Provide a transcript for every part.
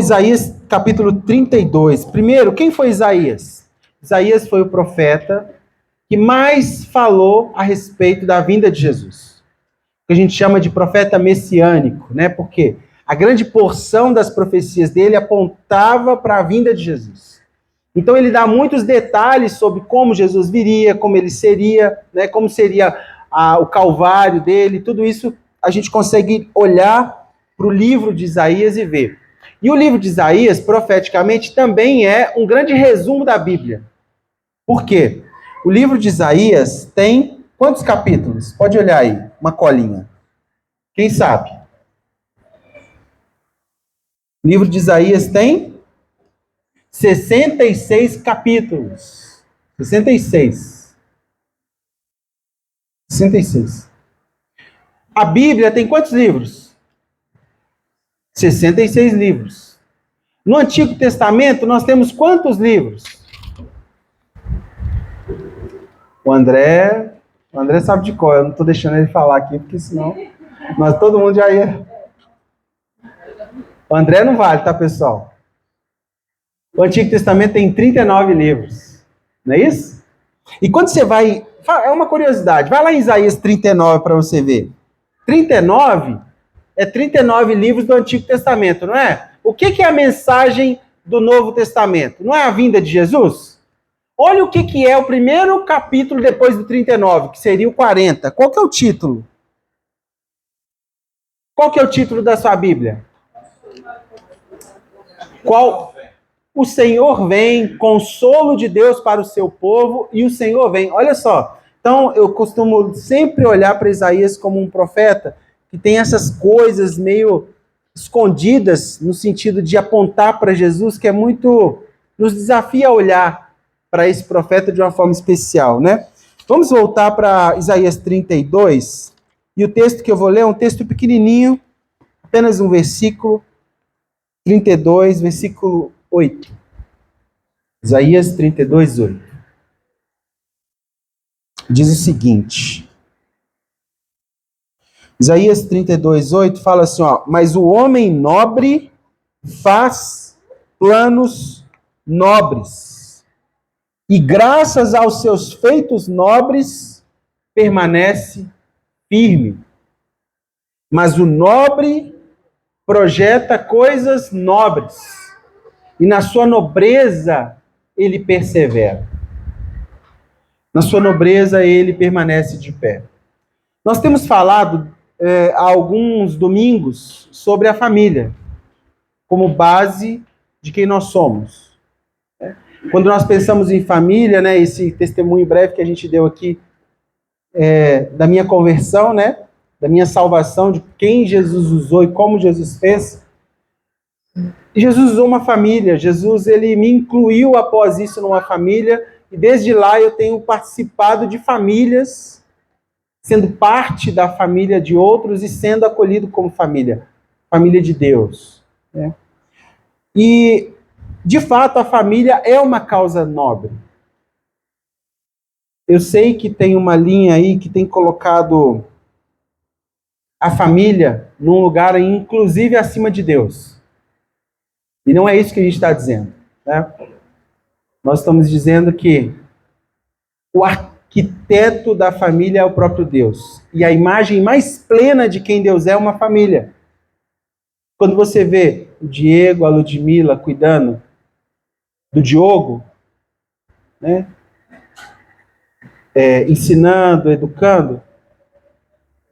Isaías capítulo 32. Primeiro, quem foi Isaías? Isaías foi o profeta que mais falou a respeito da vinda de Jesus. Que a gente chama de profeta messiânico, né? Porque a grande porção das profecias dele apontava para a vinda de Jesus. Então ele dá muitos detalhes sobre como Jesus viria, como ele seria, né? Como seria o calvário dele, tudo isso a gente consegue olhar para o livro de Isaías e ver. E o livro de Isaías, profeticamente, também é um grande resumo da Bíblia. Por quê? O livro de Isaías tem quantos capítulos? Pode olhar aí, uma colinha. Quem sabe? O livro de Isaías tem 66 capítulos. 66. 66. A Bíblia tem quantos livros? 66 livros. No Antigo Testamento, nós temos quantos livros? O André sabe de cor, eu não estou deixando ele falar aqui, porque senão todo mundo já ia. O André não vale, tá, pessoal? O Antigo Testamento tem 39 livros, não é isso? E quando você vai... É uma curiosidade, vai lá em Isaías 39 para você ver. 39 é 39 livros do Antigo Testamento, não é? O que é a mensagem do Novo Testamento? Não é a vinda de Jesus? Olha o que é o primeiro capítulo depois do 39, que seria o 40. Qual que é o título? Qual que é o título da sua Bíblia? Qual? O Senhor vem, consolo de Deus para o seu povo, e o Senhor vem. Olha só. Então, eu costumo sempre olhar para Isaías como um profeta que tem essas coisas meio escondidas, no sentido de apontar para Jesus, que é muito... nos desafia a olhar para esse profeta de uma forma especial, né? Vamos voltar para Isaías 32, e o texto que eu vou ler é um texto pequenininho, apenas um versículo, 32, versículo 8. Isaías 32, 8. Diz o seguinte. Isaías 32, 8 fala assim, ó, mas o homem nobre faz planos nobres, e graças aos seus feitos nobres, permanece firme. Mas o nobre projeta coisas nobres, e na sua nobreza ele persevera. Na sua nobreza ele permanece de pé. Nós temos falado há alguns domingos sobre a família, como base de quem nós somos. Quando nós pensamos em família, né, esse testemunho breve que a gente deu aqui, da minha conversão, né, da minha salvação, de quem Jesus usou e como Jesus fez. Jesus usou uma família, Jesus ele me incluiu após isso numa família, e desde lá eu tenho participado de famílias, sendo parte da família de outros e sendo acolhido como família de Deus. Né? E, de fato, a família é uma causa nobre. Eu sei que tem uma linha aí que tem colocado a família num lugar, inclusive, acima de Deus. E não é isso que a gente está dizendo. Né? Nós estamos dizendo que o arquiteto da família é o próprio Deus. E a imagem mais plena de quem Deus é uma família. Quando você vê o Diego, a Ludmila cuidando do Diogo, né? Ensinando, educando,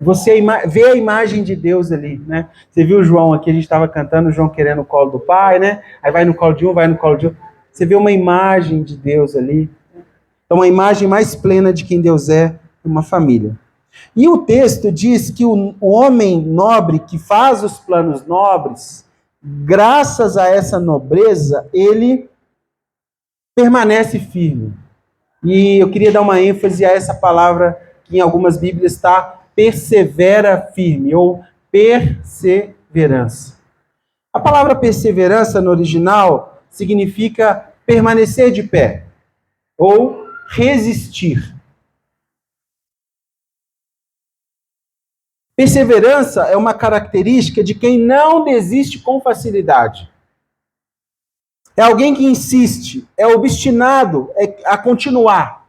você vê a imagem de Deus ali, né? Você viu o João aqui, a gente estava cantando, o João querendo o colo do pai, né? Aí vai no colo de um, vai no colo de outro. Você vê uma imagem de Deus ali. Então, a imagem mais plena de quem Deus é uma família. E o texto diz que o homem nobre que faz os planos nobres, graças a essa nobreza, ele permanece firme. E eu queria dar uma ênfase a essa palavra que em algumas Bíblias está persevera firme, ou perseverança. A palavra perseverança no original significa permanecer de pé, ou resistir. Perseverança é uma característica de quem não desiste com facilidade. É alguém que insiste, é obstinado a continuar.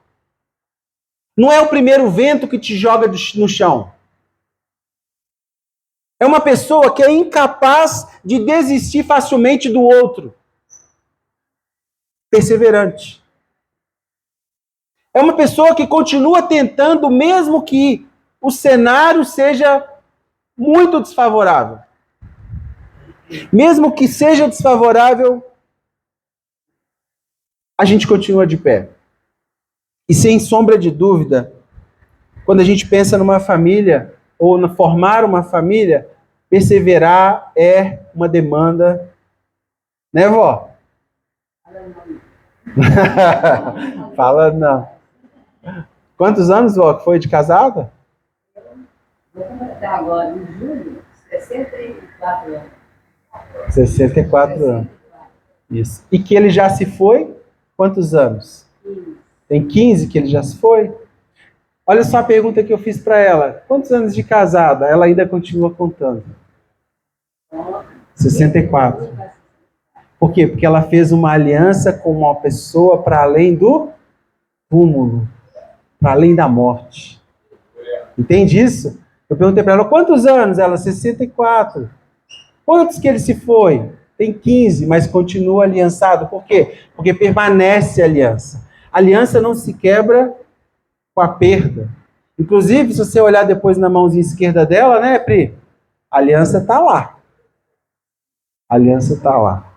Não é o primeiro vento que te joga no chão. É uma pessoa que é incapaz de desistir facilmente do outro. Perseverante. É uma pessoa que continua tentando, mesmo que o cenário seja muito desfavorável. Mesmo que seja desfavorável, a gente continua de pé. E sem sombra de dúvida, quando a gente pensa numa família, ou no formar uma família, perseverar é uma demanda, né, vó? Fala não. Quantos anos, vó, que foi de casada? Vou completar agora, em julho, 64 anos. 64 anos. Isso. E que ele já se foi? Quantos anos? 15. Tem 15 que ele já se foi? Olha só a pergunta que eu fiz para ela. Quantos anos de casada? Ela ainda continua contando. 64. Por quê? Porque ela fez uma aliança com uma pessoa para além do túmulo, para além da morte. Entende isso? Eu perguntei para ela, quantos anos? Ela, 64. Quantos que ele se foi? Tem 15, mas continua aliançado. Por quê? Porque permanece a aliança. A aliança não se quebra com a perda. Inclusive, se você olhar depois na mãozinha esquerda dela, né, Pri? A aliança está lá. A aliança está lá.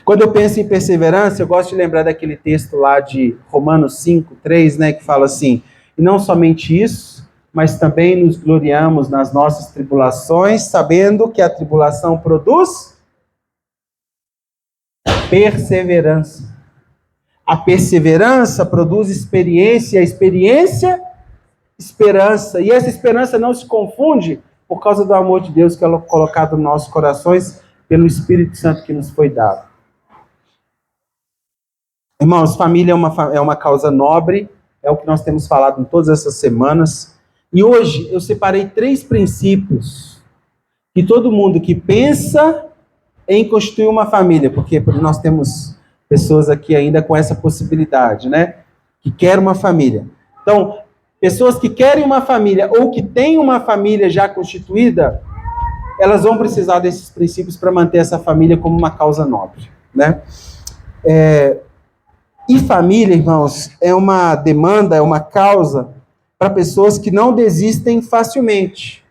Quando eu penso em perseverança, eu gosto de lembrar daquele texto lá de Romanos 5, 3, né, que fala assim, e não somente isso, mas também nos gloriamos nas nossas tribulações, sabendo que a tribulação produz perseverança. A perseverança produz experiência, a experiência, esperança. E essa esperança não se confunde por causa do amor de Deus que é colocado nos nossos corações pelo Espírito Santo que nos foi dado. Irmãos, família é uma causa nobre, é o que nós temos falado em todas essas semanas. E hoje eu separei 3 princípios que todo mundo que pensa em constituir uma família, porque nós temos pessoas aqui ainda com essa possibilidade, né? Que querem uma família. Então, pessoas que querem uma família ou que têm uma família já constituída, elas vão precisar desses princípios para manter essa família como uma causa nobre, né? E família, irmãos, é uma demanda, é uma causa para pessoas que não desistem facilmente.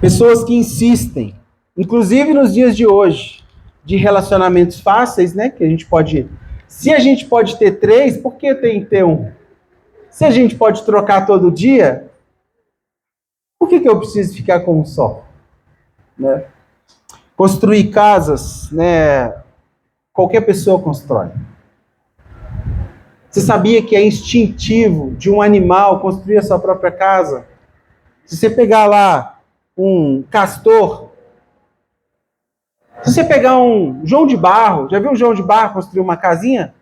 Pessoas que insistem, inclusive nos dias de hoje, de relacionamentos fáceis, né? Que a gente pode. Se a gente pode ter 3, por que tem que ter 1? Se a gente pode trocar todo dia, por que eu preciso ficar com um só? Né? Construir casas, né? Qualquer pessoa constrói. Você sabia que é instintivo de um animal construir a sua própria casa? Se você pegar lá um castor, se você pegar um João de Barro, já viu o João de Barro construir uma casinha?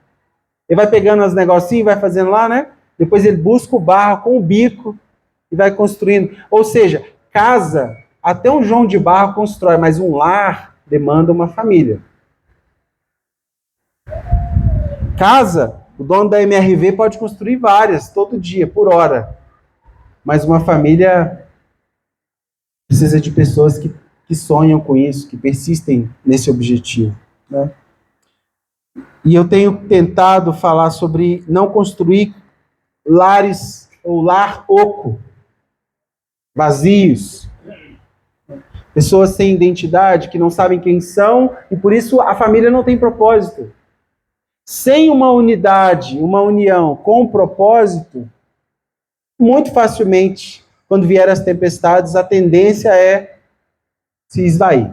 Ele vai pegando os negocinhos, vai fazendo lá, né? Depois ele busca o barro com o bico e vai construindo. Ou seja, casa, até um João de Barro constrói, mas um lar demanda uma família. Casa, o dono da MRV pode construir várias, todo dia, por hora. Mas uma família precisa de pessoas que sonham com isso, que persistem nesse objetivo, né? E eu tenho tentado falar sobre não construir lares ou lar oco, vazios. Pessoas sem identidade, que não sabem quem são, e por isso a família não tem propósito. Sem uma unidade, uma união com propósito, muito facilmente, quando vier as tempestades, a tendência é se esvair.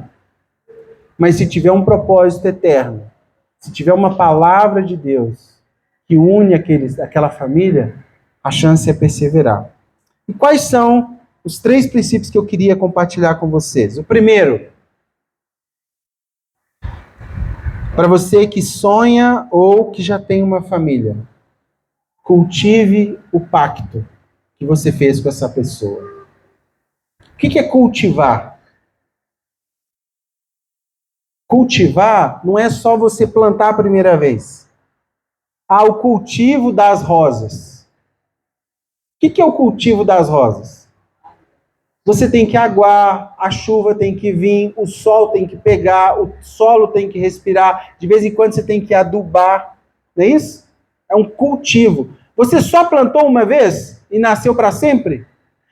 Mas se tiver um propósito eterno, se tiver uma palavra de Deus que une aquela família, a chance é perseverar. E quais são os 3 princípios que eu queria compartilhar com vocês? O primeiro, para você que sonha ou que já tem uma família, cultive o pacto que você fez com essa pessoa. O que é cultivar? cultivar não é só você plantar a primeira vez. Há o cultivo das rosas. O que é o cultivo das rosas? Você tem que aguar, a chuva tem que vir, o sol tem que pegar, o solo tem que respirar, de vez em quando você tem que adubar, não é isso? É um cultivo. Você só plantou uma vez e nasceu para sempre?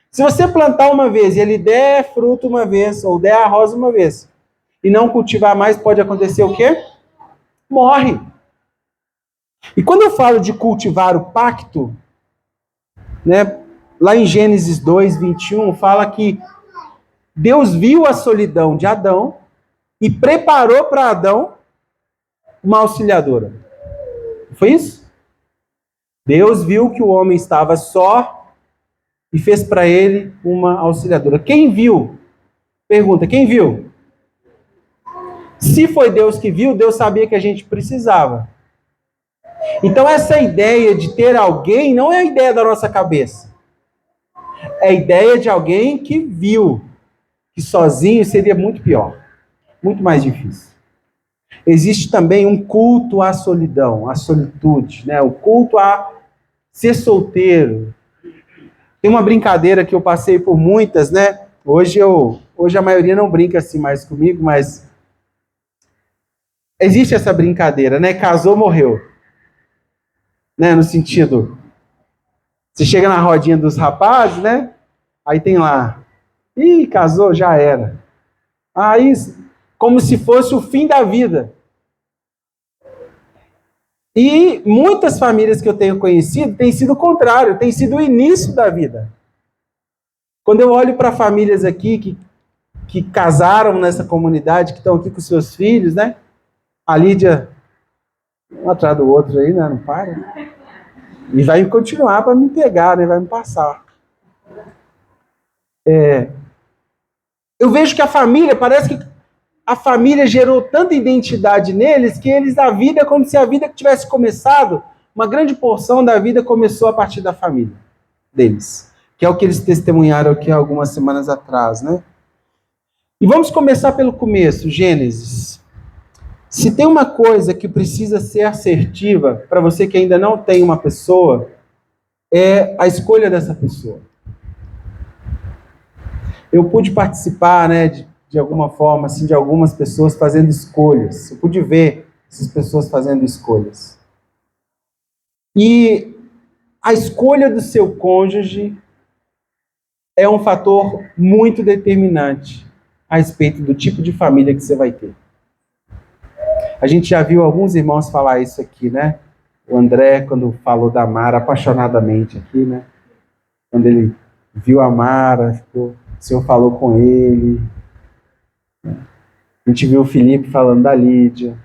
Se você plantar uma vez e ele der fruto uma vez, ou der a rosa uma vez, e não cultivar mais, pode acontecer o quê? Morre. E quando eu falo de cultivar o pacto, né, lá em Gênesis 2, 21, fala que Deus viu a solidão de Adão e preparou para Adão uma auxiliadora. Foi isso? Deus viu que o homem estava só e fez para ele uma auxiliadora. Quem viu? Pergunta, quem viu? Se foi Deus que viu, Deus sabia que a gente precisava. Então essa ideia de ter alguém não é a ideia da nossa cabeça. É a ideia de alguém que viu que sozinho seria muito pior, muito mais difícil. Existe também um culto à solidão, à solitude, né? O culto a ser solteiro. Tem uma brincadeira que eu passei por muitas, né? Hoje a maioria não brinca assim mais comigo, mas existe essa brincadeira, né? Casou, morreu. Né? No sentido, você chega na rodinha dos rapazes, né? Aí tem lá, ih, casou, já era. Aí, como se fosse o fim da vida. E muitas famílias que eu tenho conhecido tem sido o contrário, tem sido o início da vida. Quando eu olho para famílias aqui que casaram nessa comunidade, que estão aqui com seus filhos, né? A Lídia, um atrás do outro aí, né? Não para. E vai continuar para me pegar, né? Vai me passar. Eu vejo que a família, parece que a família gerou tanta identidade neles que eles, a vida é como se a vida tivesse começado, uma grande porção da vida começou a partir da família deles. Que é o que eles testemunharam aqui algumas semanas atrás, né? E vamos começar pelo começo, Gênesis. Se tem uma coisa que precisa ser assertiva para você que ainda não tem uma pessoa, é a escolha dessa pessoa. Eu pude participar, né, de alguma forma, assim, de algumas pessoas fazendo escolhas. Eu pude ver essas pessoas fazendo escolhas. E a escolha do seu cônjuge é um fator muito determinante a respeito do tipo de família que você vai ter. A gente já viu alguns irmãos falar isso aqui, né? O André, quando falou da Mara apaixonadamente aqui, né? Quando ele viu a Mara, o Senhor falou com ele. A gente viu o Felipe falando da Lídia.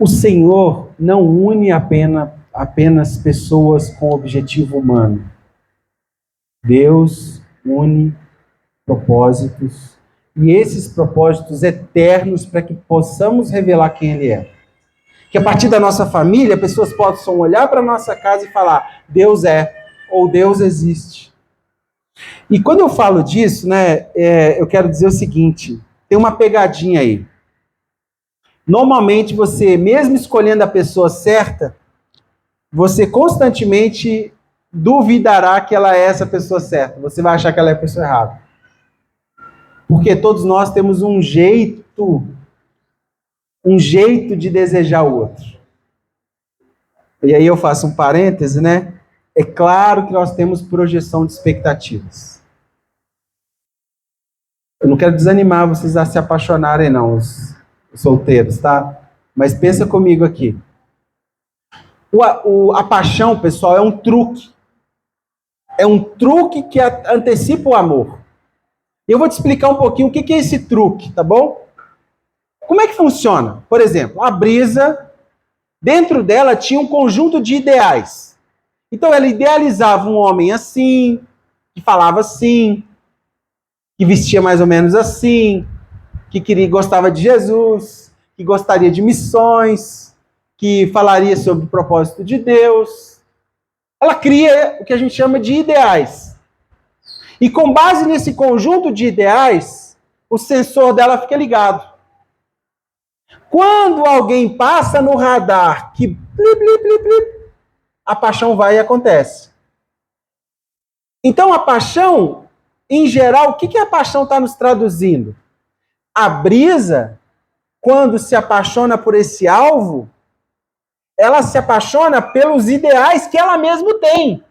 O Senhor não une apenas pessoas com objetivo humano. Deus une propósitos, e esses propósitos eternos para que possamos revelar quem Ele é. Que a partir da nossa família, pessoas possam olhar para a nossa casa e falar, Deus é, ou Deus existe. E quando eu falo disso, né, eu quero dizer o seguinte, tem uma pegadinha aí. Normalmente você, mesmo escolhendo a pessoa certa, você constantemente duvidará que ela é essa pessoa certa. Você vai achar que ela é a pessoa errada. Porque todos nós temos um jeito de desejar o outro. E aí eu faço um parêntese, né? É claro que nós temos projeção de expectativas. Eu não quero desanimar vocês a se apaixonarem, não, os solteiros, tá? Mas pensa comigo aqui. A paixão, pessoal, é um truque. É um truque que antecipa o amor. E eu vou te explicar um pouquinho o que é esse truque, tá bom? Como é que funciona? Por exemplo, a Brisa, dentro dela tinha um conjunto de ideais. Então ela idealizava um homem assim, que falava assim, que vestia mais ou menos assim, que gostava de Jesus, que gostaria de missões, que falaria sobre o propósito de Deus. Ela cria o que a gente chama de ideais. E com base nesse conjunto de ideais, o sensor dela fica ligado. Quando alguém passa no radar que blip, blip, blip, blip, a paixão vai e acontece. Então a paixão, em geral, o que a paixão está nos traduzindo? A brisa, quando se apaixona por esse alvo, ela se apaixona pelos ideais que ela mesma tem.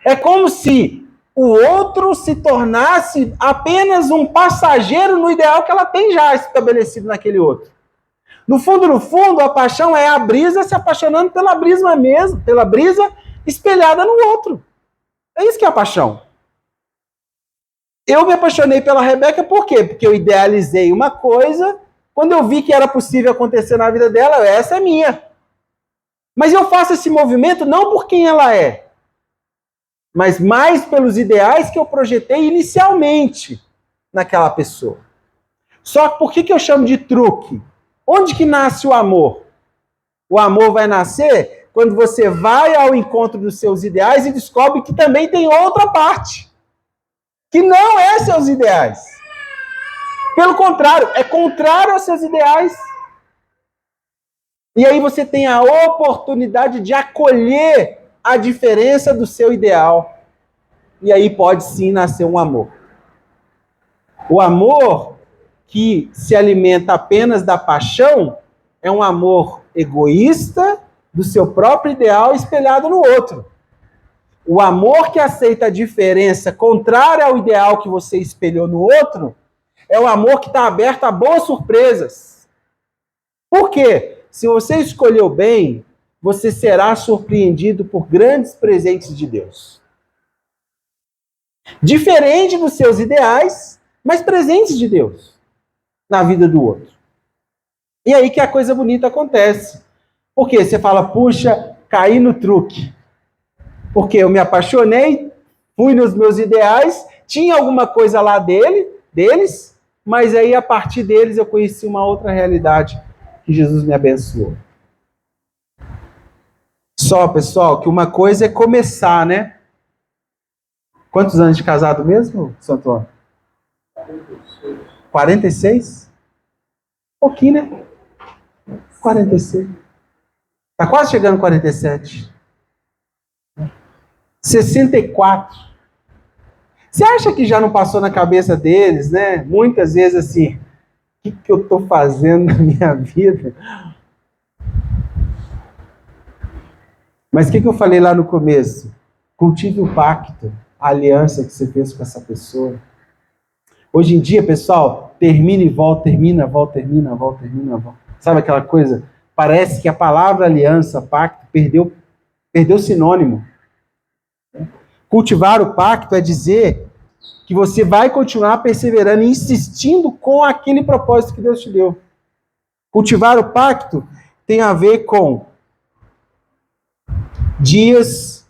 É como se o outro se tornasse apenas um passageiro no ideal que ela tem já estabelecido naquele outro. No fundo, a paixão é a brisa se apaixonando pela brisa mesmo, pela brisa espelhada no outro. É isso que é a paixão. Eu me apaixonei pela Rebeca por quê? Porque eu idealizei uma coisa, quando eu vi que era possível acontecer na vida dela, essa é minha. Mas eu faço esse movimento não por quem ela é, mas mais pelos ideais que eu projetei inicialmente naquela pessoa. Só que por que eu chamo de truque? Onde que nasce o amor? O amor vai nascer quando você vai ao encontro dos seus ideais e descobre que também tem outra parte, que não é seus ideais. Pelo contrário, é contrário aos seus ideais. E aí você tem a oportunidade de acolher a diferença do seu ideal. E aí pode sim nascer um amor. O amor que se alimenta apenas da paixão é um amor egoísta do seu próprio ideal espelhado no outro. O amor que aceita a diferença contrária ao ideal que você espelhou no outro é o amor que está aberto a boas surpresas. Por quê? Se você escolheu bem, você será surpreendido por grandes presentes de Deus. Diferente dos seus ideais, mas presentes de Deus na vida do outro. E aí que a coisa bonita acontece. Porque você fala, puxa, caí no truque. Porque eu me apaixonei, fui nos meus ideais, tinha alguma coisa lá deles, mas aí a partir deles eu conheci uma outra realidade que Jesus me abençoou. Só, pessoal, que uma coisa é começar, né? Quantos anos de casado mesmo, Santo Antônio? 46? Pouquinho, né? 46. Tá quase chegando 47. 64. Você acha que já não passou na cabeça deles, né? Muitas vezes assim, o que eu estou fazendo na minha vida? Mas o que eu falei lá no começo? Cultive o pacto, a aliança que você fez com essa pessoa. Hoje em dia, pessoal, termina e volta, termina, volta, termina, volta, termina, volta. Sabe aquela coisa? Parece que a palavra aliança, pacto, perdeu sinônimo. Cultivar o pacto é dizer que você vai continuar perseverando e insistindo com aquele propósito que Deus te deu. Cultivar o pacto tem a ver com dias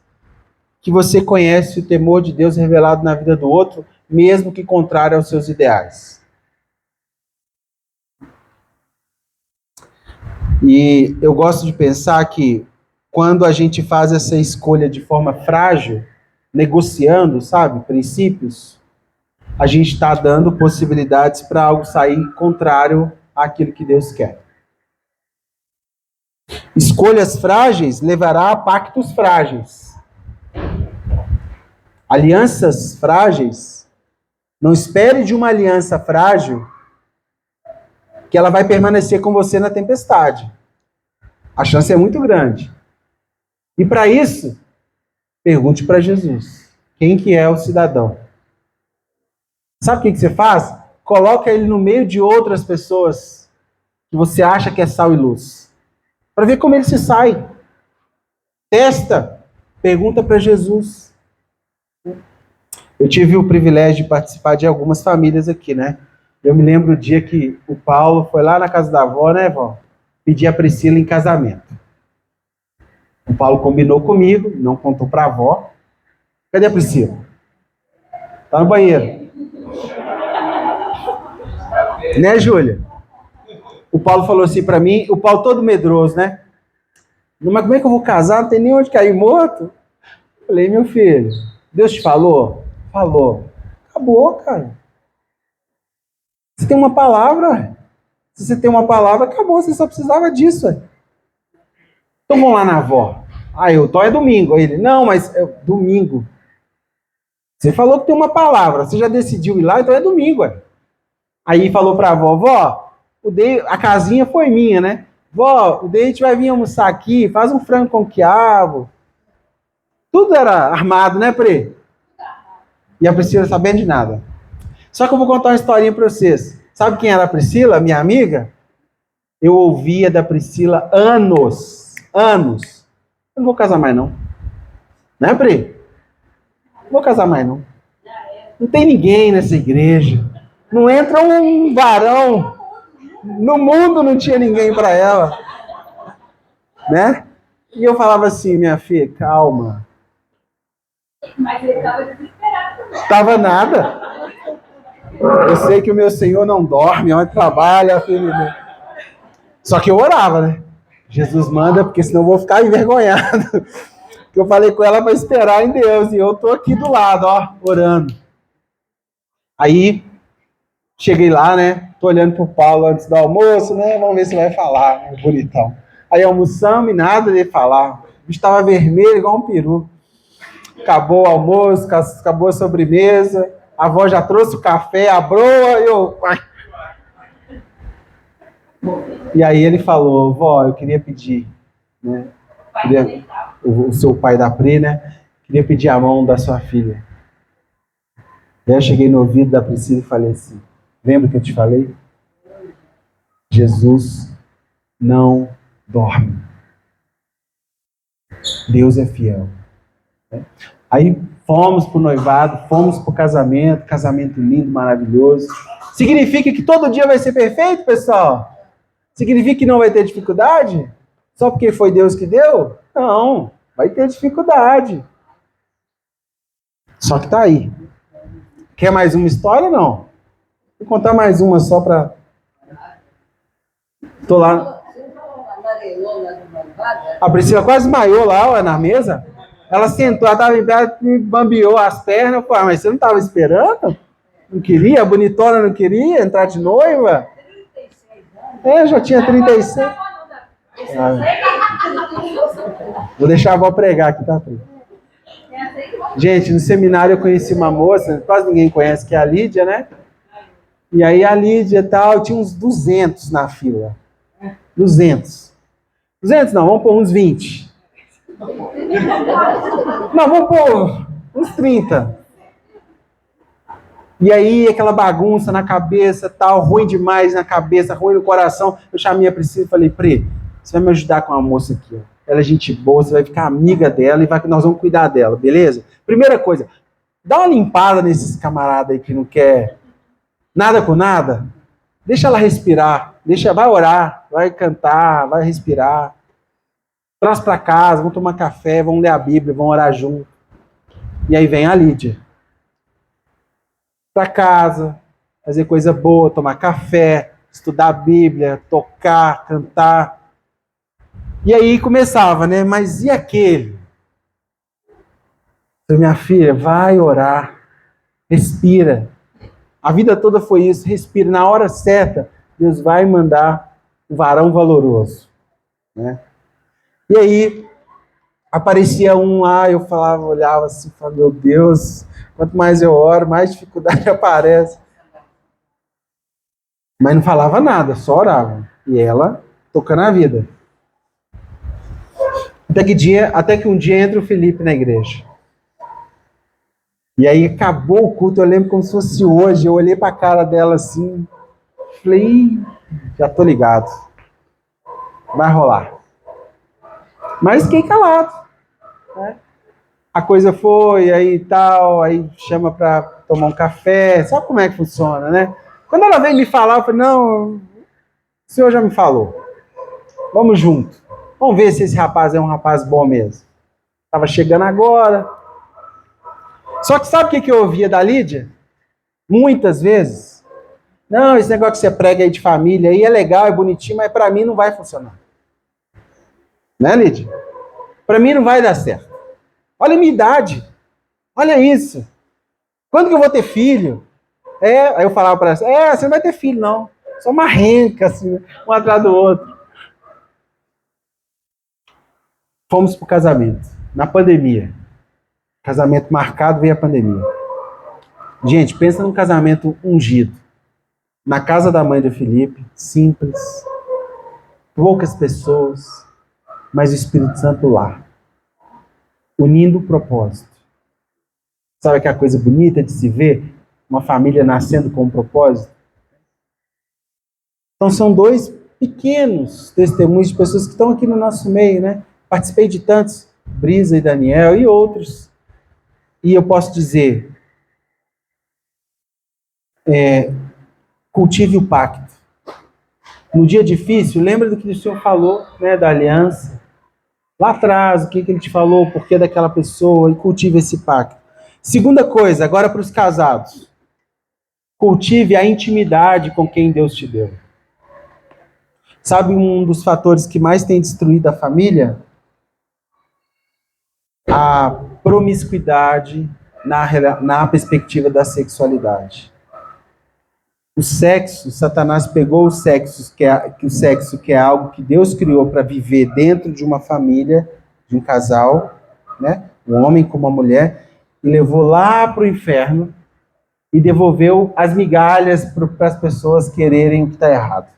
que você conhece o temor de Deus revelado na vida do outro, mesmo que contrário aos seus ideais. E eu gosto de pensar que quando a gente faz essa escolha de forma frágil, negociando, sabe, princípios, a gente está dando possibilidades para algo sair contrário àquilo que Deus quer. Escolhas frágeis levará a pactos frágeis. Alianças frágeis, não espere de uma aliança frágil que ela vai permanecer com você na tempestade. A chance é muito grande. E para isso, pergunte para Jesus. Quem que é o cidadão? Sabe o que você faz? Coloca ele no meio de outras pessoas que você acha que é sal e luz. Para ver como ele se sai. Testa. Pergunta para Jesus. Eu tive o privilégio de participar de algumas famílias aqui, né? Eu me lembro o dia que o Paulo foi lá na casa da avó, né, vó? Pedir a Priscila em casamento. O Paulo combinou comigo, não contou para a avó. Cadê a Priscila? Tá no banheiro. Né, Júlia? O Paulo falou assim para mim, o Paulo todo medroso, né? Mas como é que eu vou casar? Não tem nem onde cair morto. Falei, meu filho, Deus te falou? Falou. Acabou, cara. Você tem uma palavra. Se você tem uma palavra, acabou. Você só precisava disso. Então vamos lá na avó. O Tó é domingo. Aí ele, não, mas é domingo. Você falou que tem uma palavra. Você já decidiu ir lá, então é domingo. Aí falou pra avó, vó, a casinha foi minha, né? Vó, o Deite vai vir almoçar aqui, faz um frango com quiabo. Tudo era armado, né, Pri? E a Priscila sabendo de nada. Só que eu vou contar uma historinha pra vocês. Sabe quem era a Priscila, minha amiga? Eu ouvia da Priscila anos. Anos. Eu não vou casar mais, não. Né, Pri? Não vou casar mais, não. Não tem ninguém nessa igreja. Não entra um varão. No mundo não tinha ninguém para ela. Né? E eu falava assim, minha filha, calma. Mas ele estava desesperado também. Tava nada. Eu sei que o meu Senhor não dorme, onde trabalha, filho. Só que eu orava, né? Jesus manda, porque senão eu vou ficar envergonhado. Que eu falei com ela para esperar em Deus. E eu tô aqui do lado, ó, orando. Aí, cheguei lá, né? Tô olhando pro Paulo antes do almoço, né? Vamos ver se vai falar, né? Bonitão. Aí almoçamos e nada de falar. O bicho tava vermelho igual um peru. Acabou o almoço, acabou a sobremesa. A avó já trouxe o café, a broa, e eu... E aí ele falou, vó, eu queria pedir, né? O seu pai da Pri, né? Queria pedir a mão da sua filha. Aí eu cheguei no ouvido da Priscila e falei assim, lembra que eu te falei? Jesus não dorme. Deus é fiel. Aí fomos pro noivado, fomos pro casamento lindo, maravilhoso. Significa que todo dia vai ser perfeito, pessoal? Significa que não vai ter dificuldade? Só porque foi Deus que deu? Não, vai ter dificuldade. Só que tá aí. Quer mais uma história ou não? Vou contar mais uma só pra... Tô lá. A Priscila quase desmaiou lá, na mesa. Ela sentou, ela tava em pé, me bambeou as pernas. Eu falei, mas você não tava esperando? Não queria? A bonitona não queria entrar de noiva? Já tinha 36. Vou deixar a avó pregar aqui, tá? Gente, no seminário eu conheci uma moça, quase ninguém conhece, que é a Lídia, né? E aí a Lídia e tal, tinha uns 200 na fila. 200. 200 não, vamos pôr uns 20. Não, vamos pôr uns 30. E aí, aquela bagunça na cabeça, tal, ruim demais na cabeça, ruim no coração. Eu chamei a Priscila e falei, Pri, você vai me ajudar com uma moça aqui, ó. Ela é gente boa, você vai ficar amiga dela e nós vamos cuidar dela, beleza? Primeira coisa, dá uma limpada nesses camaradas aí que não quer nada com nada. Deixa ela respirar, vai orar, vai cantar, vai respirar. Traz para casa, vamos tomar café, vamos ler a Bíblia, vamos orar junto. E aí vem a Lídia. Para casa, fazer coisa boa, tomar café, estudar a Bíblia, tocar, cantar. E aí começava, né? Mas e aquele? Minha filha, vai orar, respira. A vida toda foi isso, respira. Na hora certa, Deus vai mandar um varão valoroso, né? E aí aparecia um lá, eu falava, olhava assim, falava, meu Deus, quanto mais eu oro, mais dificuldade aparece. Mas não falava nada, só orava. E ela tocando a vida. Até que um dia entra o Felipe na igreja. E aí acabou o culto, eu lembro como se fosse hoje. Eu olhei para a cara dela assim, falei, já tô ligado. Vai rolar. Mas fiquei calado. Né? A coisa foi, aí tal, aí chama para tomar um café. Sabe como é que funciona, né? Quando ela veio me falar, eu falei, não, o senhor já me falou. Vamos junto. Vamos ver se esse rapaz é um rapaz bom mesmo. Estava chegando agora. Só que sabe o que eu ouvia da Lídia? Muitas vezes. Não, esse negócio que você prega aí de família aí é legal, é bonitinho, mas para mim não vai funcionar. Né, Lídia? Para mim não vai dar certo. Olha a minha idade. Olha isso. Quando que eu vou ter filho? Aí eu falava para ela, você não vai ter filho, não. Só uma renca, assim, um atrás do outro. Fomos pro casamento, na pandemia. Casamento marcado, veio a pandemia. Gente, pensa num casamento ungido. Na casa da mãe do Felipe, simples, poucas pessoas, mas o Espírito Santo lá, unindo o propósito. Sabe aquela coisa bonita de se ver? Uma família nascendo com um propósito? Então são dois pequenos testemunhos de pessoas que estão aqui no nosso meio, né? Participei de tantos, Brisa e Daniel e outros. E eu posso dizer, cultive o pacto. No dia difícil, lembra do que o Senhor falou, né, da aliança. Lá atrás, o que ele te falou, o porquê daquela pessoa, e cultive esse pacto. Segunda coisa, agora para os casados. Cultive a intimidade com quem Deus te deu. Sabe um dos fatores que mais tem destruído a família? A promiscuidade na perspectiva da sexualidade. O sexo, Satanás pegou o sexo, que é algo que Deus criou para viver dentro de uma família, de um casal, né? Um homem com uma mulher, e levou lá para o inferno e devolveu as migalhas para as pessoas quererem o que está errado.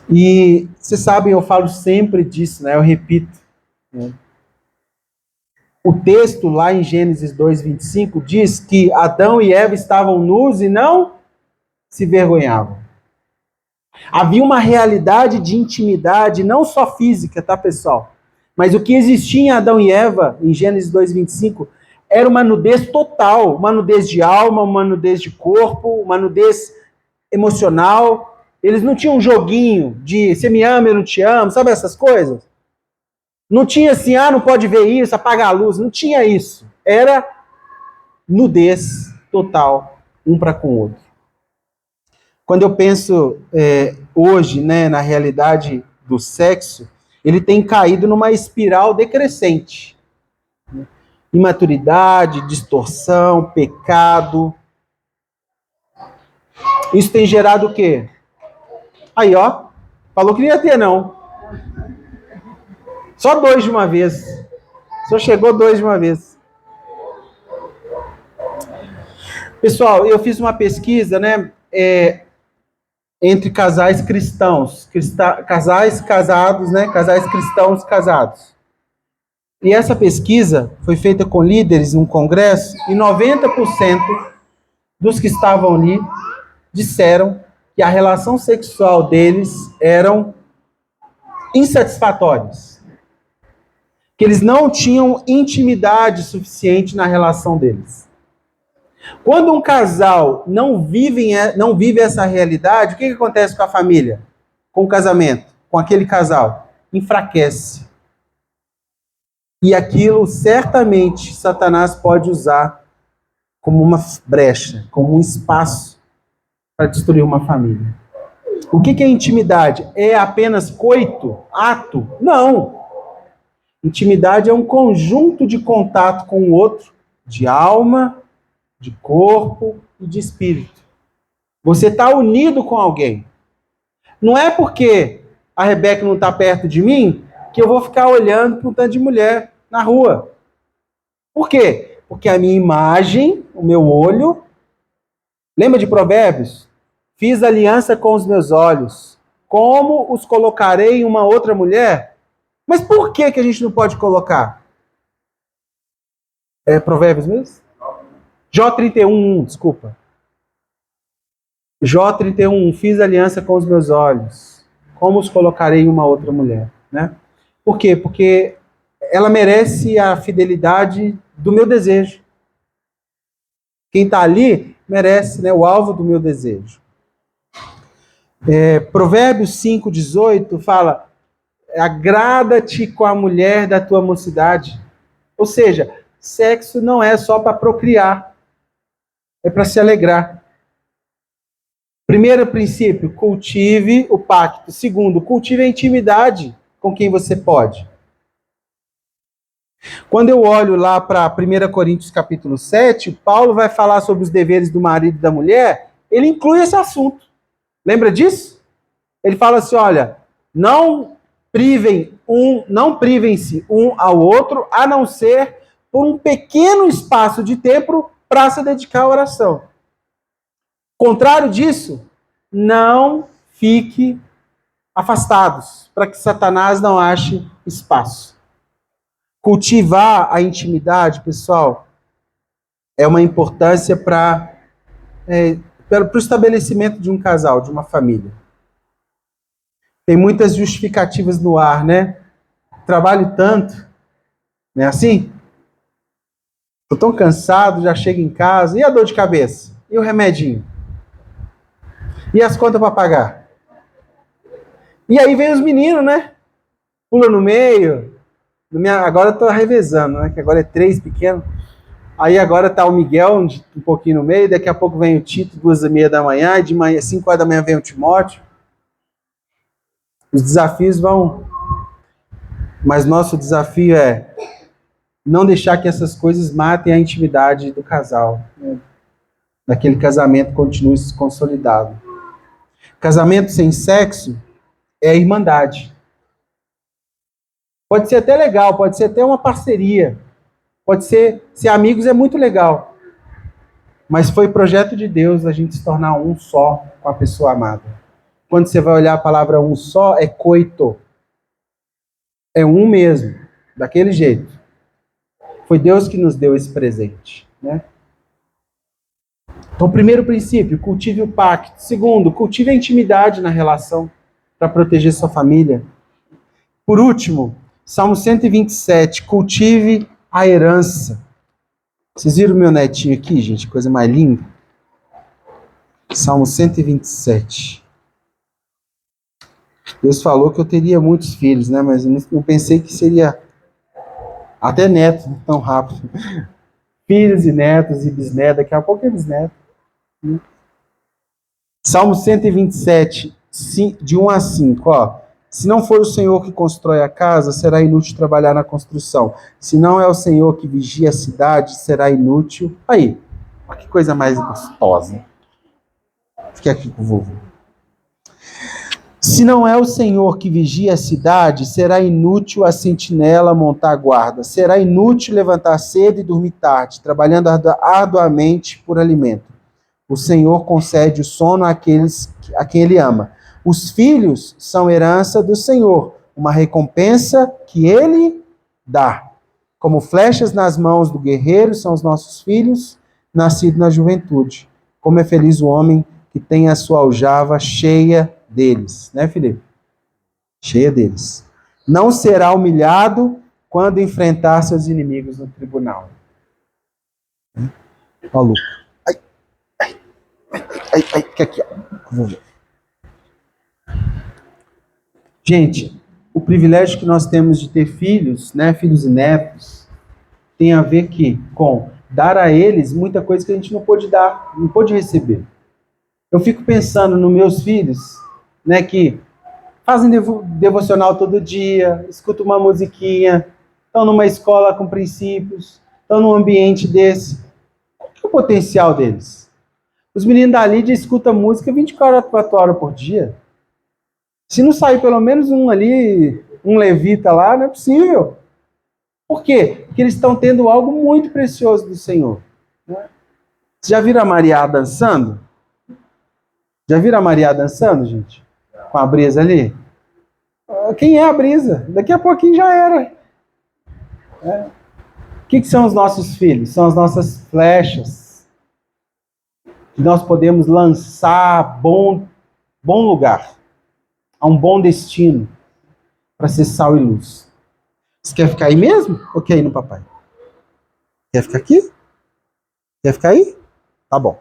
E vocês sabem, eu falo sempre disso, né? Eu repito. Né? O texto lá em Gênesis 2:25 diz que Adão e Eva estavam nus e não se vergonhavam. Havia uma realidade de intimidade, não só física, tá, pessoal? Mas o que existia em Adão e Eva, em Gênesis 2:25, era uma nudez total, uma nudez de alma, uma nudez de corpo, uma nudez emocional. Eles não tinham um joguinho de você me ama, eu não te amo, sabe essas coisas? Não tinha assim, não pode ver isso, apaga a luz. Não tinha isso. Era nudez total, um para com o outro. Quando eu penso hoje, né, na realidade do sexo, ele tem caído numa espiral decrescente. Imaturidade, distorção, pecado. Isso tem gerado o quê? Aí, ó, falou que não ia ter, não. Só 2 de uma vez. Só chegou 2 de uma vez. Pessoal, eu fiz uma pesquisa, né, entre casais cristãos, casais casados, né, casais cristãos casados. E essa pesquisa foi feita com líderes em um congresso e 90% dos que estavam ali disseram que a relação sexual deles eram insatisfatórias. Que eles não tinham intimidade suficiente na relação deles. Quando um casal não vive essa realidade, o que acontece com a família? Com o casamento? Com aquele casal? Enfraquece. E aquilo, certamente, Satanás pode usar como uma brecha, como um espaço para destruir uma família. O que é intimidade? É apenas coito? Ato? Não. Intimidade é um conjunto de contato com o outro, de alma, de corpo e de espírito. Você está unido com alguém. Não é porque a Rebeca não está perto de mim que eu vou ficar olhando para um tanto de mulher na rua. Por quê? Porque a minha imagem, o meu olho... Lembra de Provérbios? Fiz aliança com os meus olhos. Como os colocarei em uma outra mulher? Mas por que a gente não pode colocar? É Provérbios mesmo? Jó 31, desculpa. Jó 31, fiz aliança com os meus olhos. Como os colocarei em uma outra mulher? Né? Por quê? Porque ela merece a fidelidade do meu desejo. Quem está ali merece, né, o alvo do meu desejo. Provérbios 5:18 fala: agrada-te com a mulher da tua mocidade. Ou seja, sexo não é só para procriar, é para se alegrar. Primeiro princípio, cultive o pacto. Segundo, cultive a intimidade com quem você pode. Quando eu olho lá para 1 Coríntios capítulo 7, Paulo vai falar sobre os deveres do marido e da mulher, ele inclui esse assunto. Lembra disso? Ele fala assim, olha, não privem-se um ao outro, a não ser por um pequeno espaço de tempo para se dedicar à oração. Contrário disso, não fique afastados, para que Satanás não ache espaço. Cultivar a intimidade, pessoal, é uma importância para o estabelecimento de um casal, de uma família. Tem muitas justificativas no ar, né? Trabalho tanto, não é assim? Estou tão cansado, já chego em casa. E a dor de cabeça? E o remedinho? E as contas para pagar? E aí vem os meninos, né? Pula no meio. Agora eu tô revezando, né? Que agora é 3 pequenos. Aí agora tá o Miguel um pouquinho no meio. Daqui a pouco vem o Tito, 2h30 da manhã. E de manhã, 5 horas da manhã vem o Timóteo. Os desafios vão... Mas nosso desafio é não deixar que essas coisas matem a intimidade do casal. Né? Daquele casamento continue se consolidado. Casamento sem sexo é a irmandade. Pode ser até legal, pode ser até uma parceria. Pode ser amigos é muito legal. Mas foi projeto de Deus a gente se tornar um só com a pessoa amada. Quando você vai olhar a palavra um só, é coito. É um mesmo, daquele jeito. Foi Deus que nos deu esse presente, né? Então, primeiro princípio, cultive o pacto. Segundo, cultive a intimidade na relação para proteger sua família. Por último, Salmo 127, cultive a herança. Vocês viram o meu netinho aqui, gente? Coisa mais linda. Salmo 127. Deus falou que eu teria muitos filhos, né? Mas eu não pensei que seria até neto tão rápido. Filhos e netos e bisnetos, daqui a pouco é bisneto. Salmo 127, de 1 a 5, ó. Se não for o Senhor que constrói a casa, será inútil trabalhar na construção. Se não é o Senhor que vigia a cidade, será inútil. Aí, olha que coisa mais gostosa. Fique aqui com o vovô. Se não é o Senhor que vigia a cidade, será inútil a sentinela montar guarda. Será inútil levantar cedo e dormir tarde, trabalhando arduamente por alimento. O Senhor concede o sono àqueles a quem Ele ama. Os filhos são herança do Senhor, uma recompensa que Ele dá. Como flechas nas mãos do guerreiro são os nossos filhos, nascidos na juventude. Como é feliz o homem que tem a sua aljava cheia deles. Né, Felipe? Cheia deles. Não será humilhado quando enfrentar seus inimigos no tribunal. Ó, Luca. Aqui, ó. Vou ver. Gente, o privilégio que nós temos de ter filhos, né, filhos e netos, tem a ver com dar a eles muita coisa que a gente não pôde dar, não pôde receber. Eu fico pensando nos meus filhos, né, que fazem devocional todo dia, escutam uma musiquinha, estão numa escola com princípios, estão num ambiente desse. Qual que é o potencial deles? Os meninos da Lídia escutam música 24 horas por dia. Se não sair pelo menos um ali, um levita lá, não é possível. Por quê? Porque eles estão tendo algo muito precioso do Senhor. Vocês já viram a Maria dançando? Já viram a Maria dançando, gente? Com a brisa ali? Quem é a brisa? Daqui a pouquinho já era. O que são os nossos filhos? São as nossas flechas. Que nós podemos lançar a bom lugar. A um bom destino. Para ser sal e luz. Você quer ficar aí mesmo? Ou quer ir no papai? Quer ficar aqui? Quer ficar aí? Tá bom.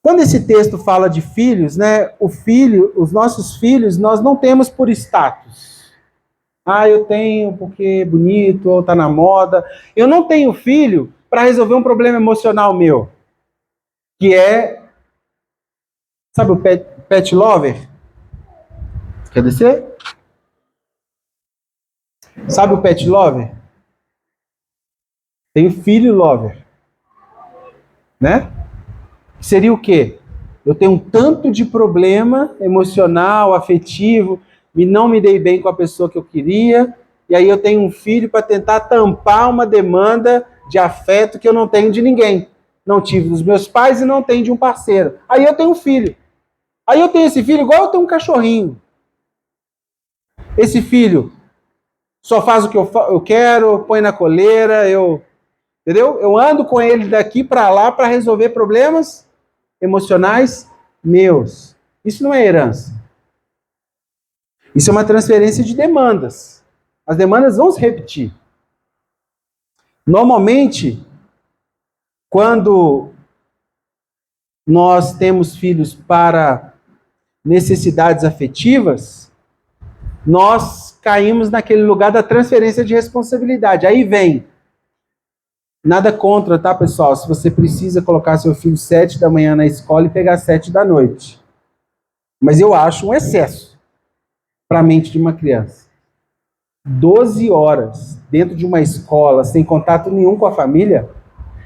Quando esse texto fala de filhos, né? Os nossos filhos, nós não temos por status. Ah, eu tenho porque é bonito, ou tá na moda. Eu não tenho filho para resolver um problema emocional meu. Que é... Sabe o pet lover? Quer descer? Sabe o pet lover? Tem o filho lover, né? Seria o quê? Eu tenho um tanto de problema emocional, afetivo, e não me dei bem com a pessoa que eu queria, e aí eu tenho um filho para tentar tampar uma demanda de afeto que eu não tenho de ninguém. Não tive dos meus pais e não tenho de um parceiro. Aí eu tenho um filho. Aí eu tenho esse filho igual eu tenho um cachorrinho. Esse filho só faz o que eu quero, põe na coleira, entendeu? Eu ando com ele daqui para lá para resolver problemas emocionais meus. Isso não é herança. Isso é uma transferência de demandas. As demandas vão se repetir. Normalmente, quando nós temos filhos para necessidades afetivas, nós caímos naquele lugar da transferência de responsabilidade. Aí vem. Nada contra, tá, pessoal? Se você precisa colocar seu filho 7 da manhã na escola e pegar 7 da noite. Mas eu acho um excesso para a mente de uma criança. 12 horas dentro de uma escola, sem contato nenhum com a família,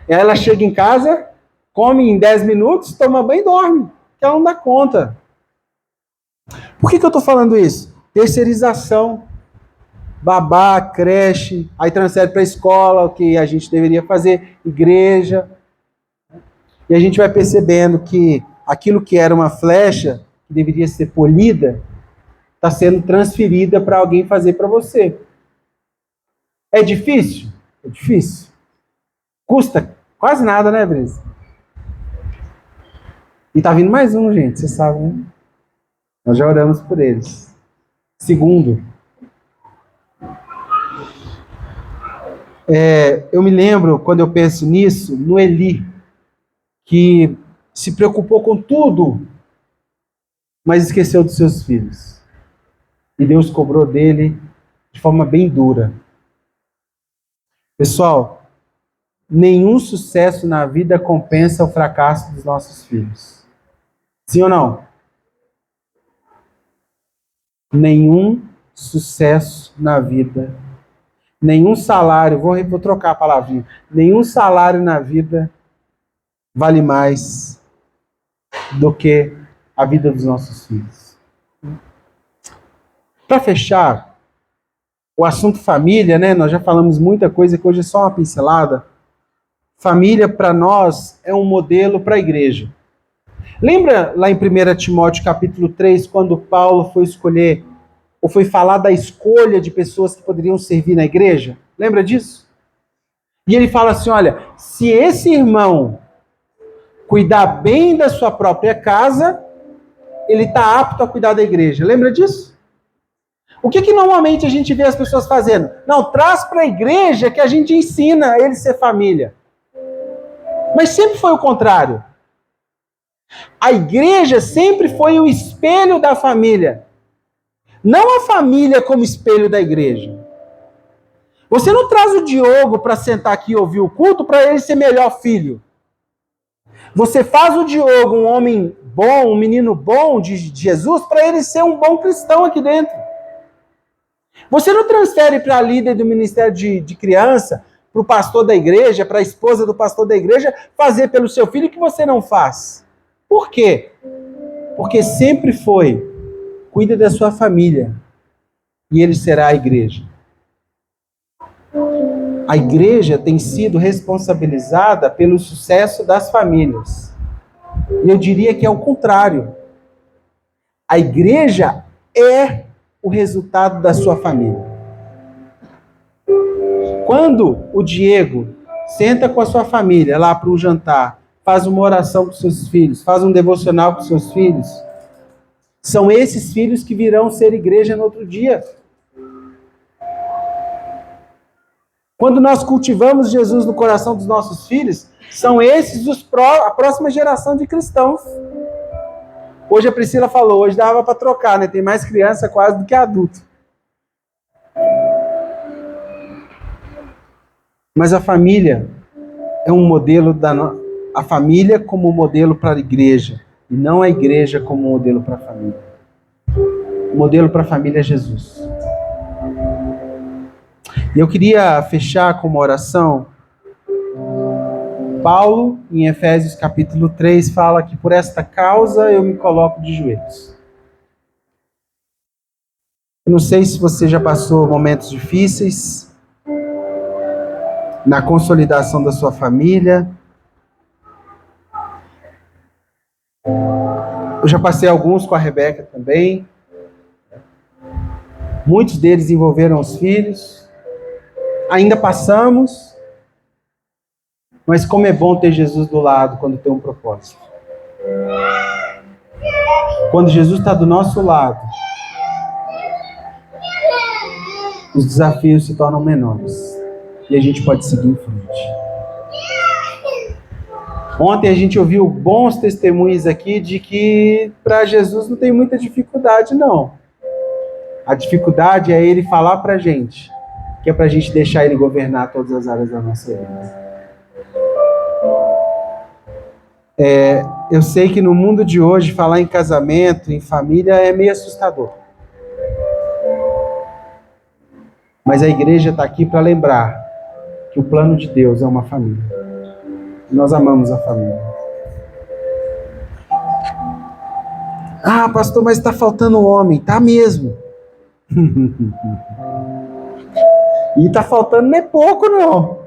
ela chega em casa, come em 10 minutos, toma banho e dorme. Que ela não dá conta. Por que eu estou falando isso? Terceirização. Babá, creche, aí transfere para a escola, o que a gente deveria fazer, igreja. E a gente vai percebendo que aquilo que era uma flecha, que deveria ser polida, está sendo transferida para alguém fazer para você. É difícil? É difícil. Custa quase nada, né, Brisa? E tá vindo mais um, gente, vocês sabem, né? Nós já oramos por eles. Segundo, eu me lembro, quando eu penso nisso, no Eli, que se preocupou com tudo, mas esqueceu dos seus filhos. E Deus cobrou dele de forma bem dura. Pessoal, nenhum sucesso na vida compensa o fracasso dos nossos filhos. Sim ou não? Nenhum sucesso na vida, nenhum salário, vou trocar a palavrinha, nenhum salário na vida vale mais do que a vida dos nossos filhos. Para fechar, o assunto família, né? Nós já falamos muita coisa que hoje é só uma pincelada. Família, para nós, é um modelo para a igreja. Lembra lá em 1 Timóteo capítulo 3, quando Paulo foi escolher, ou foi falar da escolha de pessoas que poderiam servir na igreja? Lembra disso? E ele fala assim, olha, se esse irmão cuidar bem da sua própria casa, ele está apto a cuidar da igreja. Lembra disso? O que normalmente a gente vê as pessoas fazendo? Não, traz para a igreja que a gente ensina a ele ser família. Mas sempre foi o contrário. A igreja sempre foi o espelho da família. Não a família como espelho da igreja. Você não traz o Diogo para sentar aqui e ouvir o culto para ele ser melhor filho. Você faz o Diogo um homem bom, um menino bom de Jesus, para ele ser um bom cristão aqui dentro. Você não transfere para a líder do ministério de criança, para o pastor da igreja, para a esposa do pastor da igreja, fazer pelo seu filho o que você não faz. Por quê? Porque sempre foi, cuida da sua família, e ele será a igreja. A igreja tem sido responsabilizada pelo sucesso das famílias. E eu diria que é o contrário. A igreja é o resultado da sua família. Quando o Diego senta com a sua família lá para o jantar, faz uma oração com seus filhos, faz um devocional com seus filhos, são esses filhos que virão ser igreja no outro dia. Quando nós cultivamos Jesus no coração dos nossos filhos, são esses a próxima geração de cristãos. Hoje a Priscila falou, hoje dava para trocar, né? Tem mais criança quase do que adulto. Mas a família é um modelo a família como modelo para a igreja, e não a igreja como modelo para a família. O modelo para a família é Jesus. E eu queria fechar com uma oração. Paulo, em Efésios capítulo 3, fala que por esta causa eu me coloco de joelhos. Eu não sei se você já passou momentos difíceis na consolidação da sua família. Eu já passei alguns com a Rebeca também. Muitos deles envolveram os filhos. Ainda passamos. Mas como é bom ter Jesus do lado quando tem um propósito. Quando Jesus está do nosso lado, os desafios se tornam menores. E a gente pode seguir em frente. Ontem a gente ouviu bons testemunhos aqui de que para Jesus não tem muita dificuldade, não. A dificuldade é ele falar para a gente, que é para a gente deixar ele governar todas as áreas da nossa vida. Eu sei que no mundo de hoje, falar em casamento, em família, é meio assustador. Mas a igreja está aqui para lembrar que o plano de Deus é uma família. Nós amamos a família. Ah, pastor, mas está faltando homem. Tá mesmo. E está faltando não é pouco, não.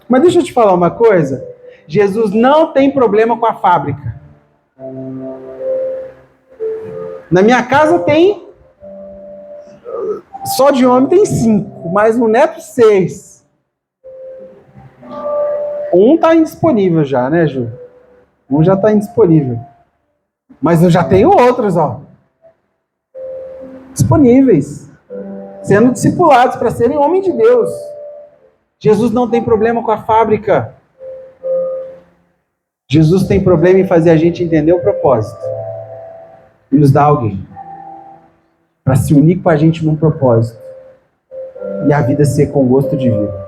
Mas deixa eu te falar uma coisa. Jesus não tem problema com a fábrica. Na minha casa tem... Só de homem tem 5, mas no neto 6. Um está indisponível já, né, Ju? Um já está indisponível. Mas eu já tenho outros, ó. Disponíveis. Sendo discipulados para serem homens de Deus. Jesus não tem problema com a fábrica. Jesus tem problema em fazer a gente entender o propósito. E nos dar alguém. Para se unir com a gente num propósito. E a vida ser com gosto de vida.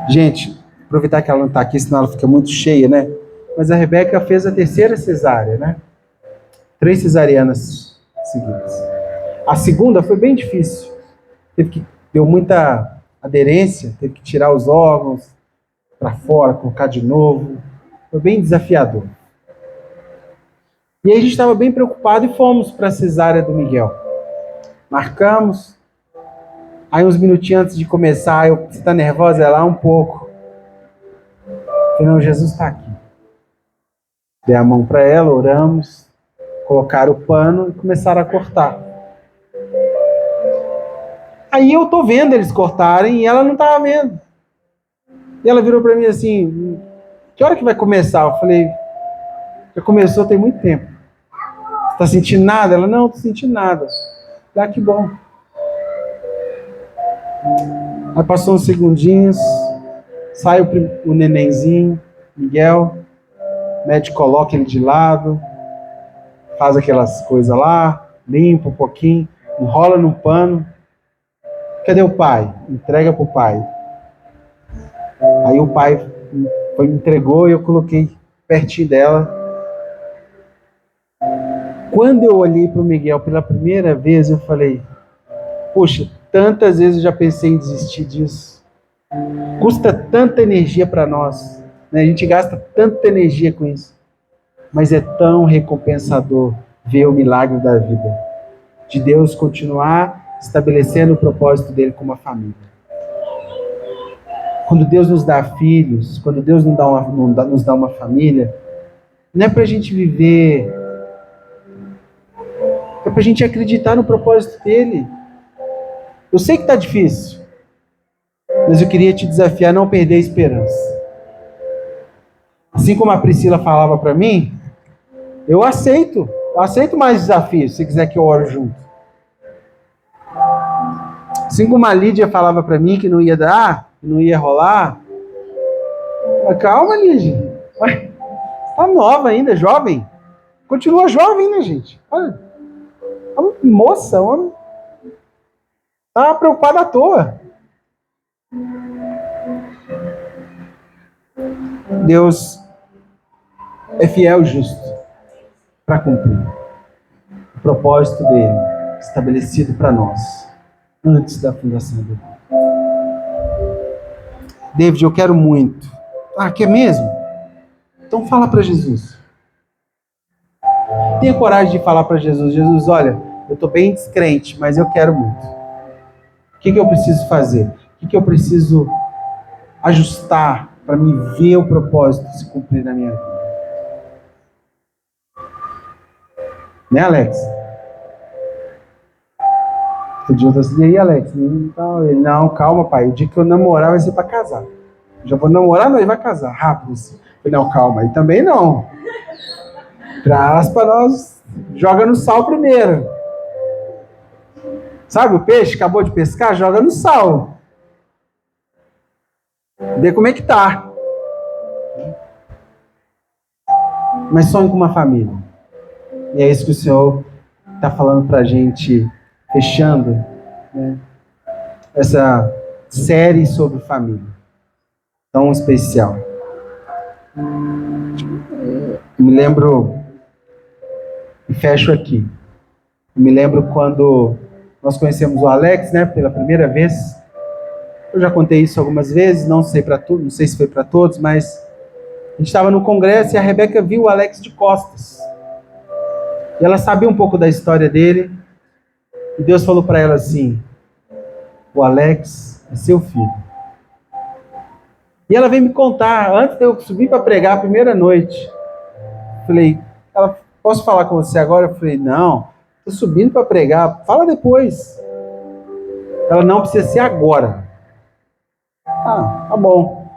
Gente, aproveitar que ela não está aqui, senão ela fica muito cheia, né? Mas a Rebeca fez a 3ª cesárea, né? 3 cesarianas seguidas. A segunda foi bem difícil. Deu muita aderência, teve que tirar os órgãos para fora, colocar de novo. Foi bem desafiador. E aí a gente estava bem preocupado e fomos para a cesárea do Miguel. Marcamos. Aí uns minutinhos antes de começar, você está nervosa? Ela, um pouco. Eu falei, não, Jesus está aqui. Dei a mão para ela, oramos, colocaram o pano e começaram a cortar. Aí eu tô vendo eles cortarem e ela não estava vendo. E ela virou para mim assim, que hora que vai começar? Eu falei, já começou tem muito tempo. Você está sentindo nada? Ela, não, estou sentindo nada. Ah, que bom. Aí passou uns segundinhos, sai o nenenzinho, Miguel, o médico coloca ele de lado, faz aquelas coisas lá, limpa um pouquinho, enrola num pano. Cadê o pai? Entrega pro pai. Aí o pai me entregou e eu coloquei pertinho dela. Quando eu olhei pro Miguel pela primeira vez, eu falei, poxa, tantas vezes eu já pensei em desistir disso. Custa tanta energia para nós, né? A gente gasta tanta energia com isso. Mas é tão recompensador ver o milagre da vida. De Deus continuar estabelecendo o propósito dele com uma família. Quando Deus nos dá filhos, quando Deus nos dá uma família, não é para a gente viver, é para a gente acreditar no propósito dele. Eu sei que está difícil, mas eu queria te desafiar a não perder a esperança. Assim como a Priscila falava para mim, eu aceito mais desafios, se quiser que eu ore junto. Assim como a Lídia falava para mim que não ia dar, que não ia rolar. Calma, Lídia. Você tá nova ainda, jovem. Continua jovem, né, gente? Olha, moça, homem. Tá preocupada à toa. Deus é fiel e justo para cumprir o propósito dele, estabelecido para nós. Antes da fundação do mundo. David, eu quero muito. Ah, quer mesmo? Então fala para Jesus. Tenha coragem de falar para Jesus. Jesus, olha, eu estou bem descrente, mas eu quero muito. O que eu preciso fazer? O que eu preciso ajustar para me ver o propósito se cumprir na minha vida? Né, Alex? O dia eu tô assim, e aí, Alex? Ele, não, calma, pai. O dia que eu namorar vai ser para casar. Eu já vou namorar, não, ele vai casar. Rápido assim. Eu falei, não, calma. Aí também não. Traz para nós. Joga no sal primeiro. Sabe o peixe? Acabou de pescar? Joga no sal. Vê como é que tá. Mas sonhe com uma família. E é isso que o Senhor está falando para a gente, fechando, né, essa série sobre família tão especial. Eu me lembro, e fecho aqui, eu me lembro quando nós conhecemos o Alex, né, pela primeira vez. Eu já contei isso algumas vezes, não sei se foi para todos, mas a gente estava no congresso e a Rebeca viu o Alex de costas. E ela sabia um pouco da história dele. E Deus falou para ela assim: o Alex é seu filho. E ela veio me contar, antes de eu subir para pregar a primeira noite. Falei, posso falar com você agora? Eu falei, não, estou subindo para pregar, fala depois. Ela, não, precisa ser agora. Ah, tá bom.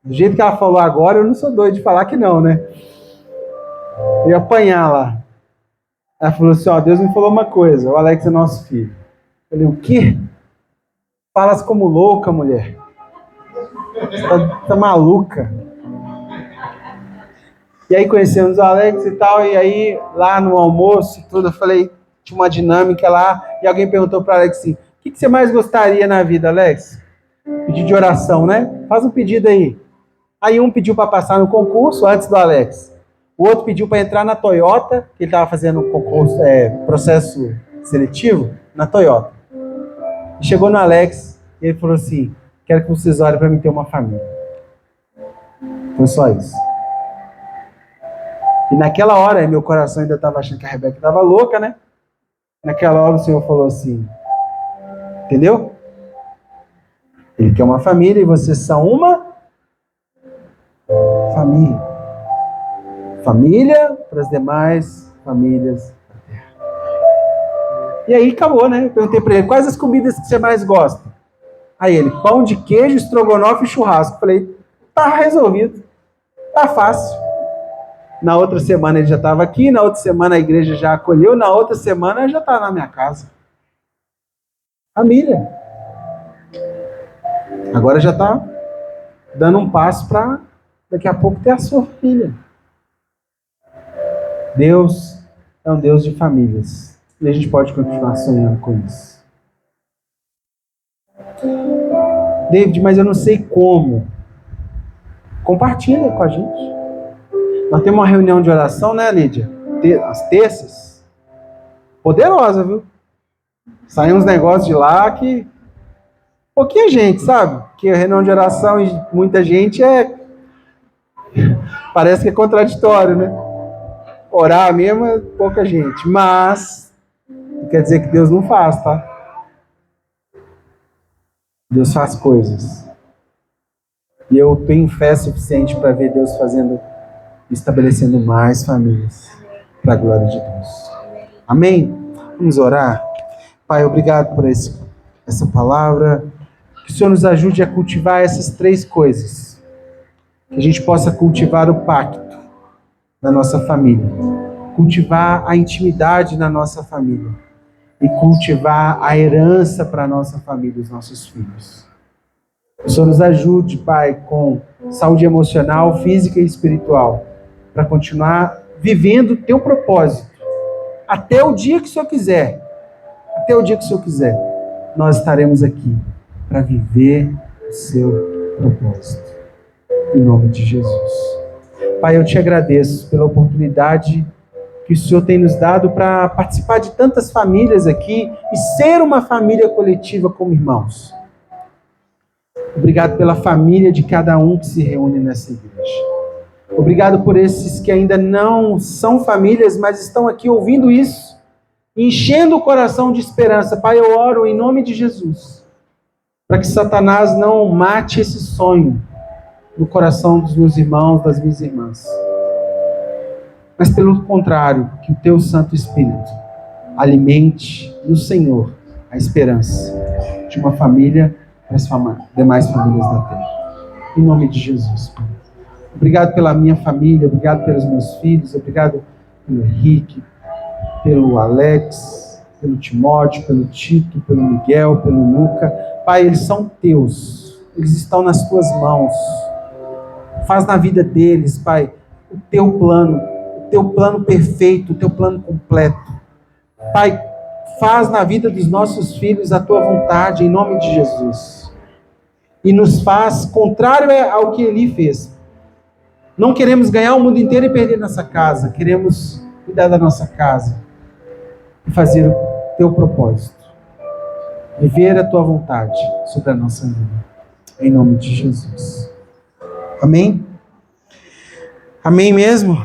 Do jeito que ela falou agora, eu não sou doido de falar que não, né? Eu ia apanhar lá. Ela falou assim, ó, Deus me falou uma coisa, o Alex é nosso filho. Eu falei, o quê? Falas como louca, mulher. Você tá maluca. E aí conhecemos o Alex e tal, e aí lá no almoço e tudo, eu falei, tinha uma dinâmica lá, e alguém perguntou para Alex assim, o que você mais gostaria na vida, Alex? Pedido de oração, né? Faz um pedido aí. Aí um pediu para passar no concurso antes do Alex. O outro pediu para entrar na Toyota, que ele estava fazendo um concurso, processo seletivo, na Toyota. E chegou no Alex, e ele falou assim, quero que vocês orem para mim ter uma família. Foi só isso. E naquela hora, meu coração ainda estava achando que a Rebeca estava louca, né? Naquela hora o Senhor falou assim, entendeu? Ele quer uma família e vocês são uma família. Família para as demais famílias da terra. E aí acabou, né? Eu perguntei para ele, quais as comidas que você mais gosta? Aí ele, pão de queijo, estrogonofe e churrasco. Falei, tá resolvido. Tá fácil. Na outra semana ele já estava aqui, na outra semana a igreja já acolheu, na outra semana ele já está na minha casa. Família. Agora já está dando um passo para daqui a pouco ter a sua filha. Deus é um Deus de famílias. E a gente pode continuar sonhando com isso. David, mas eu não sei como. Compartilha com a gente. Nós temos uma reunião de oração, né, Lídia? Às terças. Poderosa, viu? Saem uns negócios de lá que... pouquinha gente, sabe? Que a reunião de oração e muita gente parece que é contraditório, né? Orar mesmo é pouca gente. Mas não quer dizer que Deus não faz, tá? Deus faz coisas. E eu tenho fé suficiente para ver Deus estabelecendo mais famílias para a glória de Deus. Amém? Vamos orar? Pai, obrigado por essa palavra. Que o Senhor nos ajude a cultivar essas 3 coisas. Que a gente possa cultivar o pacto na nossa família. Cultivar a intimidade na nossa família. E cultivar a herança para a nossa família, os nossos filhos. Que o Senhor nos ajude, Pai, com saúde emocional, física e espiritual, para continuar vivendo o teu propósito. Até o dia que o Senhor quiser. Até o dia que o Senhor quiser. Nós estaremos aqui para viver o seu propósito. Em nome de Jesus. Pai, eu te agradeço pela oportunidade que o Senhor tem nos dado para participar de tantas famílias aqui e ser uma família coletiva como irmãos. Obrigado pela família de cada um que se reúne nessa igreja. Obrigado por esses que ainda não são famílias, mas estão aqui ouvindo isso, enchendo o coração de esperança. Pai, eu oro em nome de Jesus, para que Satanás não mate esse sonho no coração dos meus irmãos, das minhas irmãs. Mas pelo contrário, que o Teu Santo Espírito alimente no Senhor a esperança de uma família para as demais famílias da terra. Em nome de Jesus, Pai. Obrigado pela minha família, obrigado pelos meus filhos, obrigado pelo Henrique, pelo Alex, pelo Timóteo, pelo Tito, pelo Miguel, pelo Luca. Pai, eles são Teus, eles estão nas Tuas mãos. Faz na vida deles, Pai, o Teu plano perfeito, o Teu plano completo. Pai, faz na vida dos nossos filhos a Tua vontade, em nome de Jesus. E nos faz contrário ao que Eli fez. Não queremos ganhar o mundo inteiro e perder nossa casa. Queremos cuidar da nossa casa e fazer o Teu propósito. Viver a Tua vontade sobre a nossa vida. Em nome de Jesus. Amém? Amém mesmo?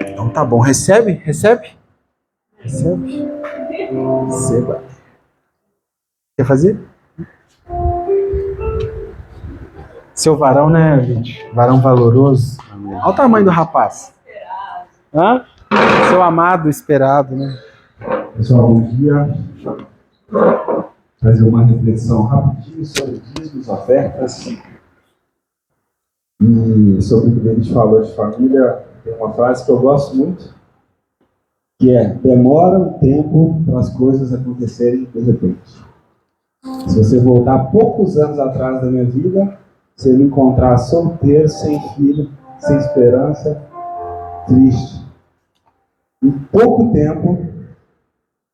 Então tá bom. Recebe? Recebe? Recebe? Receba. Quer fazer? Seu varão, né, gente? Varão valoroso. Amém. Olha o tamanho do rapaz. Hã? Seu amado, esperado, né? Pessoal, bom dia. Fazer uma reflexão rapidinho sobre dízimos, ofertas. E sobre o que a gente falou de família, tem uma frase que eu gosto muito, que é: demora um tempo para as coisas acontecerem de repente. Se você voltar poucos anos atrás da minha vida, você me encontrar solteiro, sem filho, sem esperança, triste. Em pouco tempo,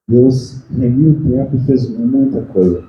Deus remiu o tempo e fez muita coisa.